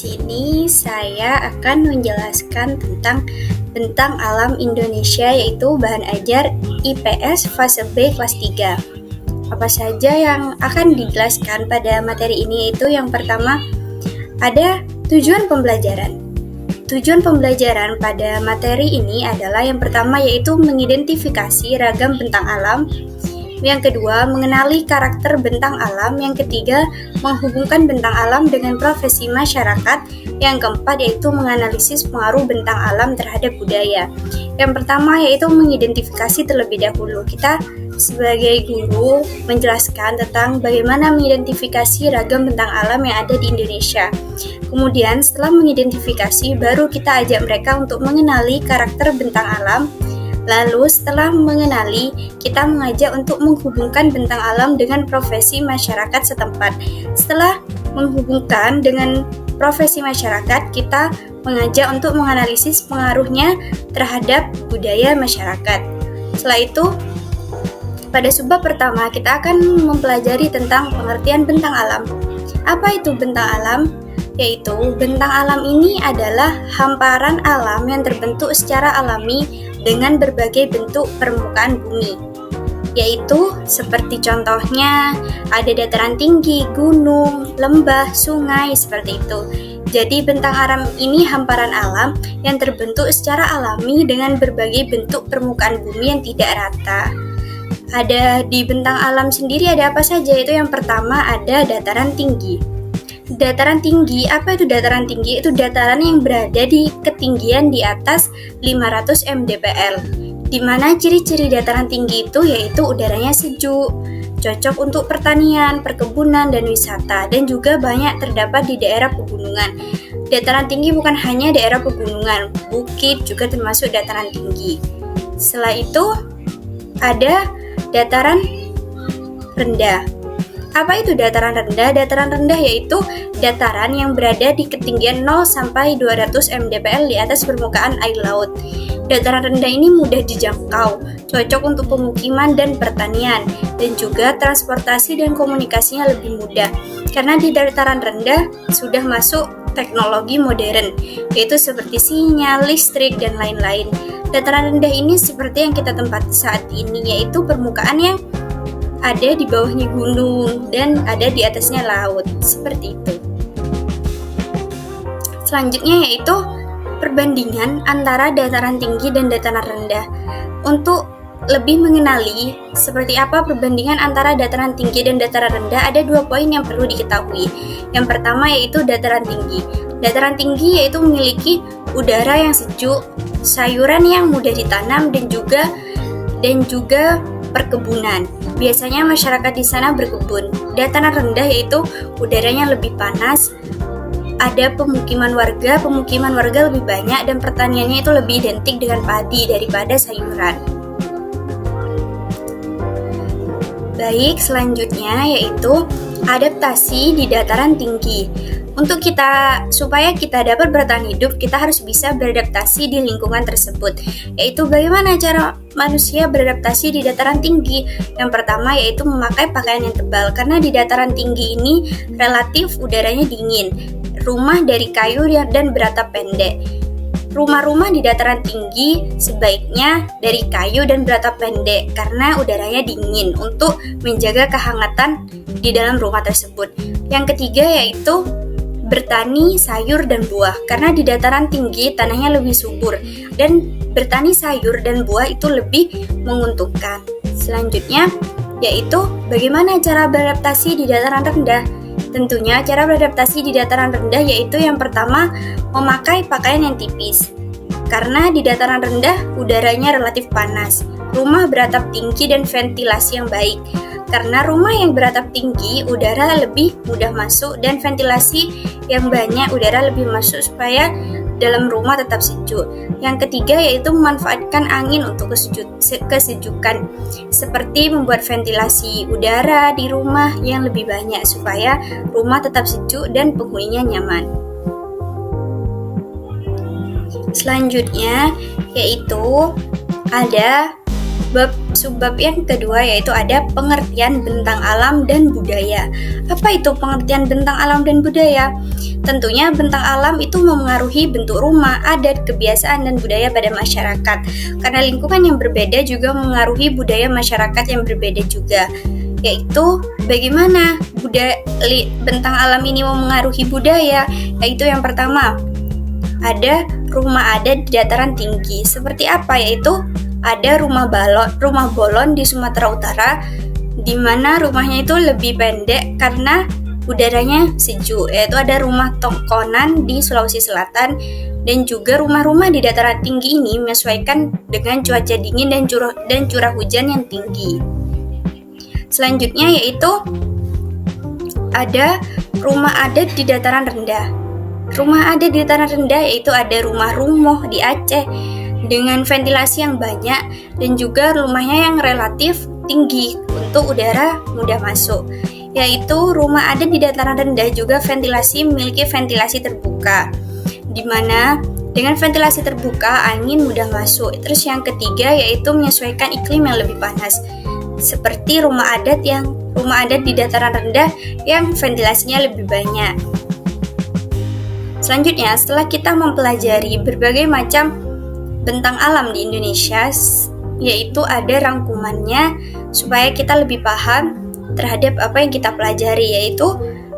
sini saya akan menjelaskan tentang bentang alam Indonesia, yaitu bahan ajar IPS fase B kelas 3. Apa saja yang akan dijelaskan pada materi ini? Yaitu yang pertama ada tujuan pembelajaran. Tujuan pembelajaran pada materi ini adalah yang pertama yaitu mengidentifikasi ragam bentang alam. Yang kedua, mengenali karakter bentang alam. Yang ketiga, menghubungkan bentang alam dengan profesi masyarakat. Yang keempat, yaitu menganalisis pengaruh bentang alam terhadap budaya. Yang pertama, yaitu mengidentifikasi terlebih dahulu. Kita sebagai guru menjelaskan tentang bagaimana mengidentifikasi ragam bentang alam yang ada di Indonesia. Kemudian, setelah mengidentifikasi, baru kita ajak mereka untuk mengenali karakter bentang alam. Lalu setelah mengenali, kita mengajak untuk menghubungkan bentang alam dengan profesi masyarakat setempat. Setelah menghubungkan dengan profesi masyarakat, kita mengajak untuk menganalisis pengaruhnya terhadap budaya masyarakat. Setelah itu, pada subbab pertama kita akan mempelajari tentang pengertian bentang alam. Apa itu bentang alam? Yaitu bentang alam ini adalah hamparan alam yang terbentuk secara alami dengan berbagai bentuk permukaan bumi, yaitu seperti contohnya ada dataran tinggi, gunung, lembah, sungai, seperti itu. Jadi bentang alam ini hamparan alam yang terbentuk secara alami dengan berbagai bentuk permukaan bumi yang tidak rata. Ada di bentang alam sendiri ada apa saja? Itu yang pertama ada dataran tinggi. Dataran tinggi, apa itu dataran tinggi? Itu dataran yang berada di ketinggian di atas 500 mdpl. Di mana ciri-ciri dataran tinggi itu yaitu udaranya sejuk, cocok untuk pertanian, perkebunan, dan wisata, dan juga banyak terdapat di daerah pegunungan. Dataran tinggi bukan hanya daerah pegunungan, bukit juga termasuk dataran tinggi. Setelah itu ada dataran rendah. Apa itu dataran rendah? Dataran rendah yaitu dataran yang berada di ketinggian 0 sampai 200 mdpl di atas permukaan air laut. Dataran rendah ini mudah dijangkau, cocok untuk pemukiman dan pertanian, dan juga transportasi dan komunikasinya lebih mudah. Karena di dataran rendah sudah masuk teknologi modern, yaitu seperti sinyal, listrik, dan lain-lain. Dataran rendah ini seperti yang kita tempati saat ini, yaitu permukaan yang ada di bawahnya gunung dan ada di atasnya laut, seperti itu. Selanjutnya yaitu perbandingan antara dataran tinggi dan dataran rendah. Untuk lebih mengenali seperti apa perbandingan antara dataran tinggi dan dataran rendah, ada 2 poin yang perlu diketahui. Yang pertama yaitu dataran tinggi. Dataran tinggi yaitu memiliki udara yang sejuk, sayuran yang mudah ditanam, dan juga perkebunan. Biasanya masyarakat di sana berkebun. Dataran rendah yaitu udaranya lebih panas, ada pemukiman warga lebih banyak, dan pertaniannya itu lebih identik dengan padi daripada sayuran. Baik, selanjutnya yaitu adaptasi di dataran tinggi. Supaya kita dapat bertahan hidup, kita harus bisa beradaptasi di lingkungan tersebut. Yaitu bagaimana cara manusia beradaptasi di dataran tinggi? Yang pertama yaitu memakai pakaian yang tebal, karena di dataran tinggi ini relatif udaranya dingin. Rumah dari kayu dan beratap pendek. Rumah-rumah di dataran tinggi sebaiknya dari kayu dan beratap pendek karena udaranya dingin untuk menjaga kehangatan di dalam rumah tersebut. Yang ketiga yaitu bertani sayur dan buah, karena di dataran tinggi tanahnya lebih subur dan bertani sayur dan buah itu lebih menguntungkan. Selanjutnya yaitu bagaimana cara beradaptasi di dataran rendah. Tentunya cara beradaptasi di dataran rendah yaitu yang pertama memakai pakaian yang tipis, karena di dataran rendah udaranya relatif panas. Rumah beratap tinggi dan ventilasi yang baik, karena rumah yang beratap tinggi udara lebih mudah masuk dan ventilasi yang banyak udara lebih masuk supaya dalam rumah tetap sejuk. Yang ketiga yaitu memanfaatkan angin untuk kesejukan, seperti membuat ventilasi udara di rumah yang lebih banyak supaya rumah tetap sejuk dan penghuninya nyaman. Selanjutnya yaitu ada Subbab yang kedua yaitu ada pengertian bentang alam dan budaya. Apa itu pengertian bentang alam dan budaya? Tentunya bentang alam itu memengaruhi bentuk rumah, adat, kebiasaan, dan budaya pada masyarakat. Karena lingkungan yang berbeda juga memengaruhi budaya masyarakat yang berbeda juga. Yaitu bagaimana bentang alam ini memengaruhi budaya? Yaitu yang pertama, ada rumah adat di dataran tinggi. Seperti apa? Yaitu ada rumah bolon di Sumatera Utara, di mana rumahnya itu lebih pendek karena udaranya sejuk. Yaitu ada rumah tongkonan di Sulawesi Selatan, dan juga rumah-rumah di dataran tinggi ini menyesuaikan dengan cuaca dingin dan curah hujan yang tinggi. Selanjutnya yaitu ada rumah adat di dataran rendah. Rumah adat di dataran rendah yaitu ada rumah Rumoh di Aceh dengan ventilasi yang banyak dan juga rumahnya yang relatif tinggi untuk udara mudah masuk. Yaitu rumah adat di dataran rendah juga memiliki ventilasi terbuka, di mana dengan ventilasi terbuka angin mudah masuk. Terus yang ketiga yaitu menyesuaikan iklim yang lebih panas, seperti rumah adat di dataran rendah yang ventilasinya lebih banyak. Selanjutnya, setelah kita mempelajari berbagai macam bentang alam di Indonesia, yaitu ada rangkumannya supaya kita lebih paham terhadap apa yang kita pelajari, yaitu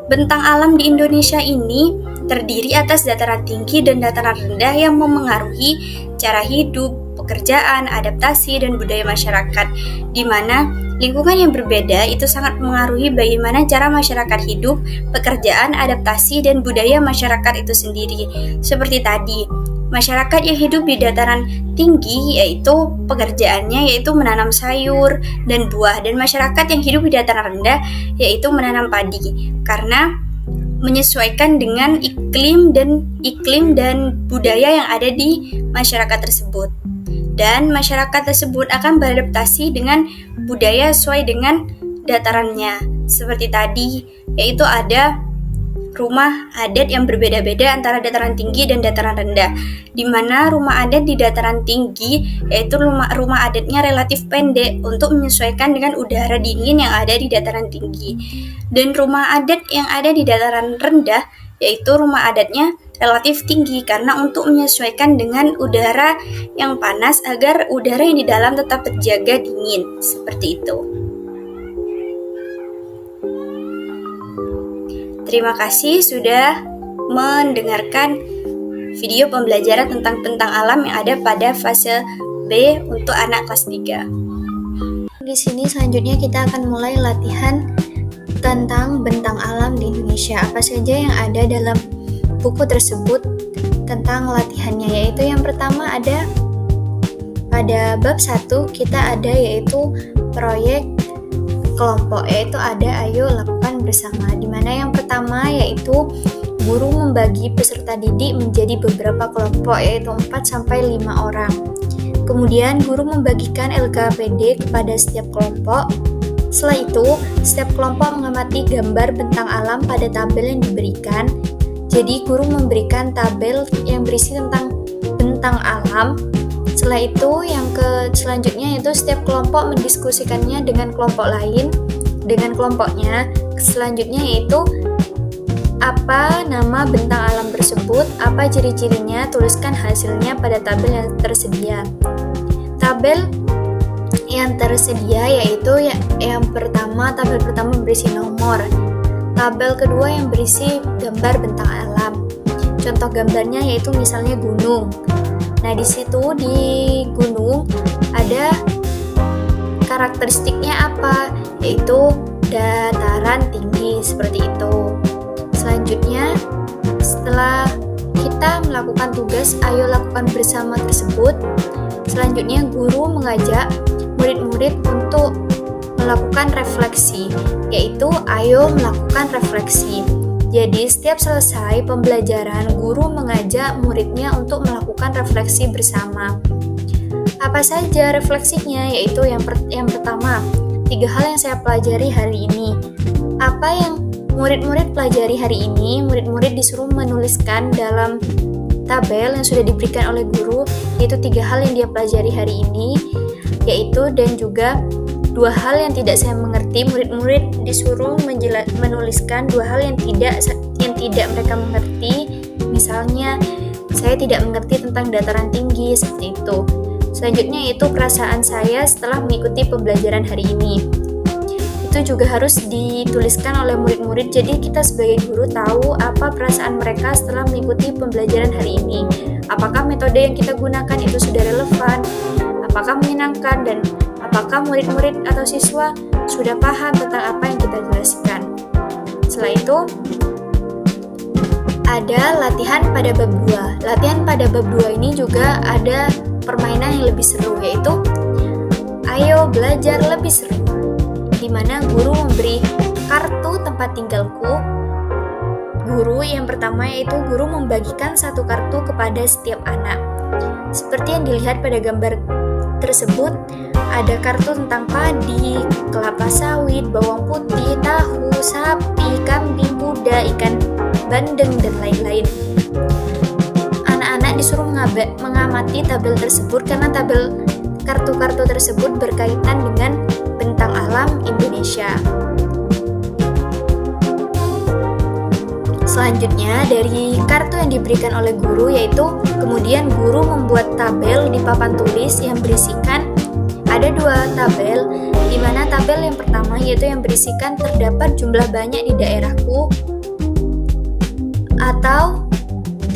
bentang alam di Indonesia ini terdiri atas dataran tinggi dan dataran rendah yang memengaruhi cara hidup, pekerjaan, adaptasi, dan budaya masyarakat, di mana lingkungan yang berbeda itu sangat mengaruhi bagaimana cara masyarakat hidup, pekerjaan, adaptasi, dan budaya masyarakat itu sendiri. Seperti tadi, masyarakat yang hidup di dataran tinggi yaitu pekerjaannya yaitu menanam sayur dan buah, dan masyarakat yang hidup di dataran rendah yaitu menanam padi, karena menyesuaikan dengan iklim dan budaya yang ada di masyarakat tersebut. Dan masyarakat tersebut akan beradaptasi dengan budaya sesuai dengan datarannya. Seperti tadi, yaitu ada rumah adat yang berbeda-beda antara dataran tinggi dan dataran rendah, di mana rumah adat di dataran tinggi yaitu rumah adatnya relatif pendek untuk menyesuaikan dengan udara dingin yang ada di dataran tinggi, dan rumah adat yang ada di dataran rendah yaitu rumah adatnya relatif tinggi karena untuk menyesuaikan dengan udara yang panas agar udara yang di dalam tetap terjaga dingin, seperti itu. Terima kasih sudah mendengarkan video pembelajaran tentang bentang alam yang ada pada fase B untuk anak kelas 3. Di sini selanjutnya kita akan mulai latihan tentang bentang alam di Indonesia. Apa saja yang ada dalam buku tersebut tentang latihannya, yaitu yang pertama ada pada bab 1 kita ada yaitu proyek kelompok, yaitu ada ayo lakukan bersama, di mana yang pertama yaitu guru membagi peserta didik menjadi beberapa kelompok yaitu 4-5 orang. Kemudian guru membagikan LKPD kepada setiap kelompok. Setelah itu, setiap kelompok mengamati gambar bentang alam pada tabel yang diberikan. Jadi guru memberikan tabel yang berisi tentang bentang alam. Setelah itu, selanjutnya yaitu setiap kelompok mendiskusikannya dengan kelompok lain, dengan kelompoknya. Selanjutnya yaitu apa nama bentang alam tersebut, apa ciri-cirinya, tuliskan hasilnya pada tabel yang tersedia. Tabel yang tersedia yaitu yang pertama, tabel pertama berisi nomor. Tabel kedua yang berisi gambar bentang alam. Contoh gambarnya yaitu misalnya gunung. Nah, di situ di gunung ada karakteristiknya apa? Yaitu dataran tinggi, seperti itu. Selanjutnya, setelah kita melakukan tugas ayo lakukan bersama tersebut, selanjutnya guru mengajak murid-murid untuk melakukan refleksi, yaitu ayo melakukan refleksi. Jadi setiap selesai pembelajaran, guru mengajak muridnya untuk melakukan refleksi bersama. Apa saja refleksinya? Yaitu yang pertama, 3 hal yang saya pelajari hari ini. Apa yang murid-murid pelajari hari ini? Murid-murid disuruh menuliskan dalam tabel yang sudah diberikan oleh guru, yaitu 3 hal yang dia pelajari hari ini. yaitu dan juga dua hal yang tidak saya mengerti. Murid-murid disuruh menuliskan dua hal yang tidak mereka mengerti. Misalnya, saya tidak mengerti tentang dataran tinggi, seperti itu. Selanjutnya yaitu perasaan saya setelah mengikuti pembelajaran hari ini. Itu juga harus dituliskan oleh murid-murid, jadi kita sebagai guru tahu apa perasaan mereka setelah mengikuti pembelajaran hari ini. Apakah metode yang kita gunakan itu sudah relevan, apakah menyenangkan, dan apakah murid-murid atau siswa sudah paham tentang apa yang kita jelaskan. Setelah itu, ada latihan pada bab 2. Latihan pada bab 2 ini juga ada permainan yang lebih seru, yaitu ayo belajar lebih seru, di mana guru memberi kartu tempat tinggalku. Guru yang pertama yaitu guru membagikan satu kartu kepada setiap anak. Seperti yang dilihat pada gambar tersebut, ada kartu tentang padi, kelapa sawit, bawang putih, tahu, sapi, kambing, kuda, ikan bandeng, dan lain-lain. Anak-anak disuruh mengamati tabel tersebut karena tabel kartu-kartu tersebut berkaitan dengan bentang alam Indonesia. Selanjutnya, dari kartu yang diberikan oleh guru, yaitu kemudian guru membuat tabel di papan tulis yang berisikan ada dua tabel, di mana tabel yang pertama yaitu yang berisikan terdapat jumlah banyak di daerahku atau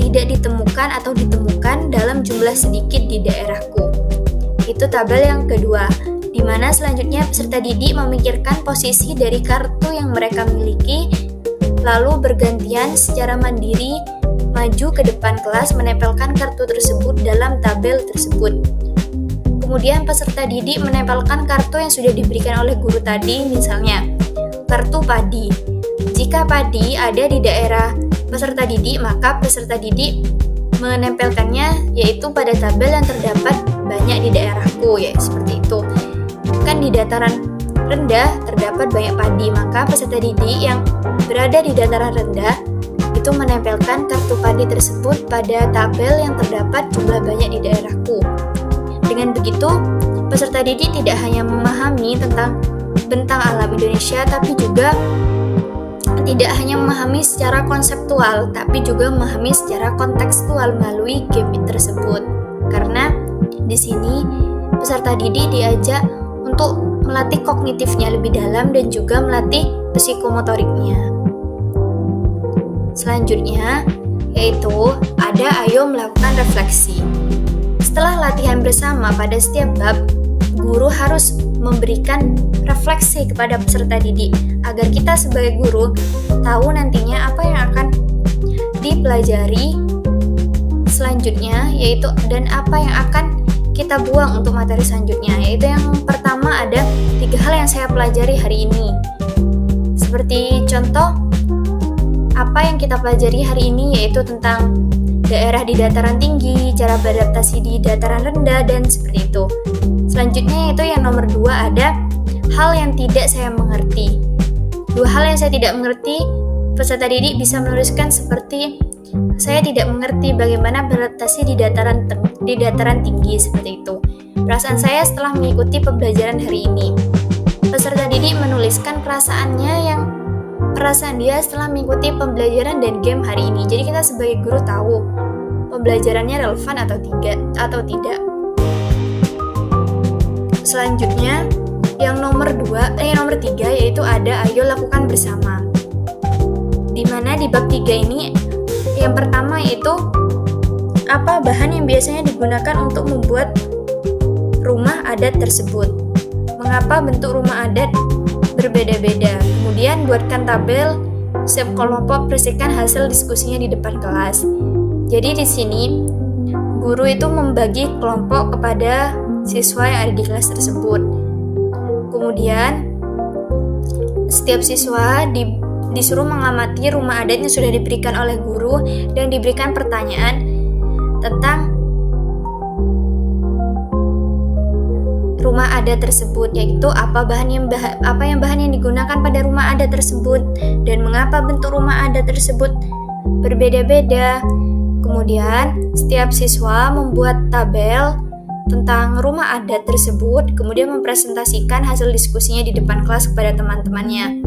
tidak ditemukan atau ditemukan dalam jumlah sedikit di daerahku. Itu tabel yang kedua, di mana selanjutnya peserta didik memikirkan posisi dari kartu yang mereka miliki, lalu bergantian secara mandiri maju ke depan kelas menempelkan kartu tersebut dalam tabel tersebut. Kemudian peserta didik menempelkan kartu yang sudah diberikan oleh guru tadi, misalnya kartu padi. Jika padi ada di daerah peserta didik, maka peserta didik menempelkannya yaitu pada tabel yang terdapat banyak di daerahku, ya seperti itu. Kan di dataran rendah terdapat banyak padi, maka peserta didik yang berada di dataran rendah itu menempelkan kartu padi tersebut pada tabel yang terdapat jumlah banyak di daerahku. Dengan begitu, peserta didik tidak hanya memahami tentang bentang alam Indonesia, tapi juga tidak hanya memahami secara konseptual, tapi juga memahami secara kontekstual melalui game tersebut. Karena di sini peserta didik diajak untuk melatih kognitifnya lebih dalam dan juga melatih psikomotoriknya. Selanjutnya, yaitu ada ayo melakukan refleksi. Setelah latihan bersama pada setiap bab, guru harus memberikan refleksi kepada peserta didik agar kita sebagai guru tahu nantinya apa yang akan dipelajari selanjutnya, yaitu dan apa yang akan kita buang untuk materi selanjutnya. Yaitu yang pertama ada 3 hal yang saya pelajari hari ini. Seperti contoh, apa yang kita pelajari hari ini yaitu tentang daerah di dataran tinggi, cara beradaptasi di dataran rendah, dan seperti itu. Selanjutnya yaitu yang nomor 2 ada hal yang tidak saya mengerti. 2 hal yang saya tidak mengerti, peserta didik bisa menuliskan seperti saya tidak mengerti bagaimana beradaptasi di dataran tinggi, seperti itu. Perasaan saya setelah mengikuti pembelajaran hari ini. Peserta didik menuliskan perasaan dia setelah mengikuti pembelajaran dan game hari ini. Jadi kita sebagai guru tahu pembelajarannya relevan atau tidak. Selanjutnya yang nomor 3 yaitu ada ayo lakukan bersama. Di mana di bab 3 ini yang pertama yaitu apa bahan yang biasanya digunakan untuk membuat rumah adat tersebut. Mengapa bentuk rumah adat berbeda-beda. Kemudian buatkan tabel, setiap kelompok bersihkan hasil diskusinya di depan kelas. Jadi di sini guru itu membagi kelompok kepada siswa yang ada di kelas tersebut. Kemudian setiap siswa disuruh mengamati rumah adat yang sudah diberikan oleh guru dan diberikan pertanyaan tentang rumah adat tersebut, yaitu apa bahan yang digunakan pada rumah adat tersebut dan mengapa bentuk rumah adat tersebut berbeda-beda. Kemudian setiap siswa membuat tabel tentang rumah adat tersebut, kemudian mempresentasikan hasil diskusinya di depan kelas kepada teman-temannya.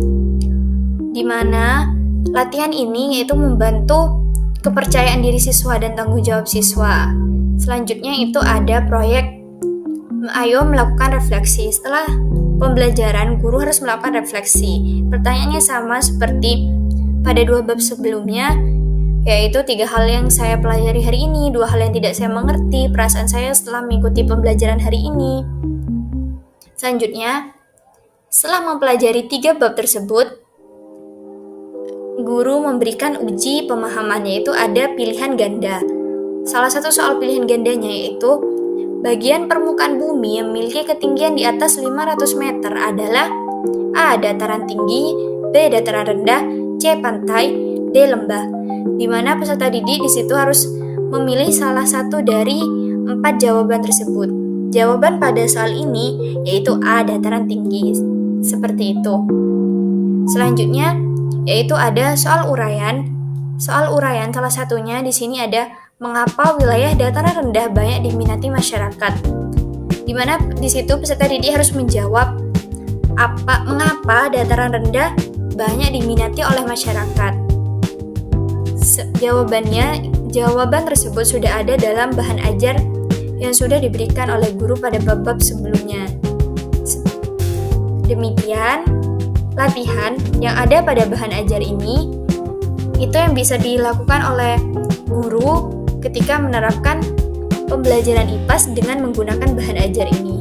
Di mana latihan ini yaitu membantu kepercayaan diri siswa dan tanggung jawab siswa. Selanjutnya itu ada proyek Ayo melakukan refleksi. Setelah pembelajaran, guru harus melakukan refleksi. Pertanyaannya sama seperti pada 2 bab sebelumnya, yaitu 3 hal yang saya pelajari hari ini, 2 hal yang tidak saya mengerti, perasaan saya setelah mengikuti pembelajaran hari ini. Selanjutnya, setelah mempelajari 3 bab tersebut, guru memberikan uji pemahaman, yaitu ada pilihan ganda. Salah satu soal pilihan gandanya yaitu bagian permukaan bumi yang memiliki ketinggian di atas 500 meter adalah A. Dataran tinggi, B. Dataran rendah, C. Pantai, D. lembah. Di mana peserta didik di situ harus memilih salah satu dari 4 jawaban tersebut. Jawaban pada soal ini yaitu A. Dataran tinggi. Seperti itu. Selanjutnya yaitu ada soal uraian. Soal uraian salah satunya di sini ada mengapa wilayah dataran rendah banyak diminati masyarakat. Di mana di situ peserta didik harus menjawab mengapa dataran rendah banyak diminati oleh masyarakat. Jawaban tersebut sudah ada dalam bahan ajar yang sudah diberikan oleh guru pada bab-bab sebelumnya. Demikian latihan yang ada pada bahan ajar ini itu yang bisa dilakukan oleh guru ketika menerapkan pembelajaran IPAS dengan menggunakan bahan ajar ini.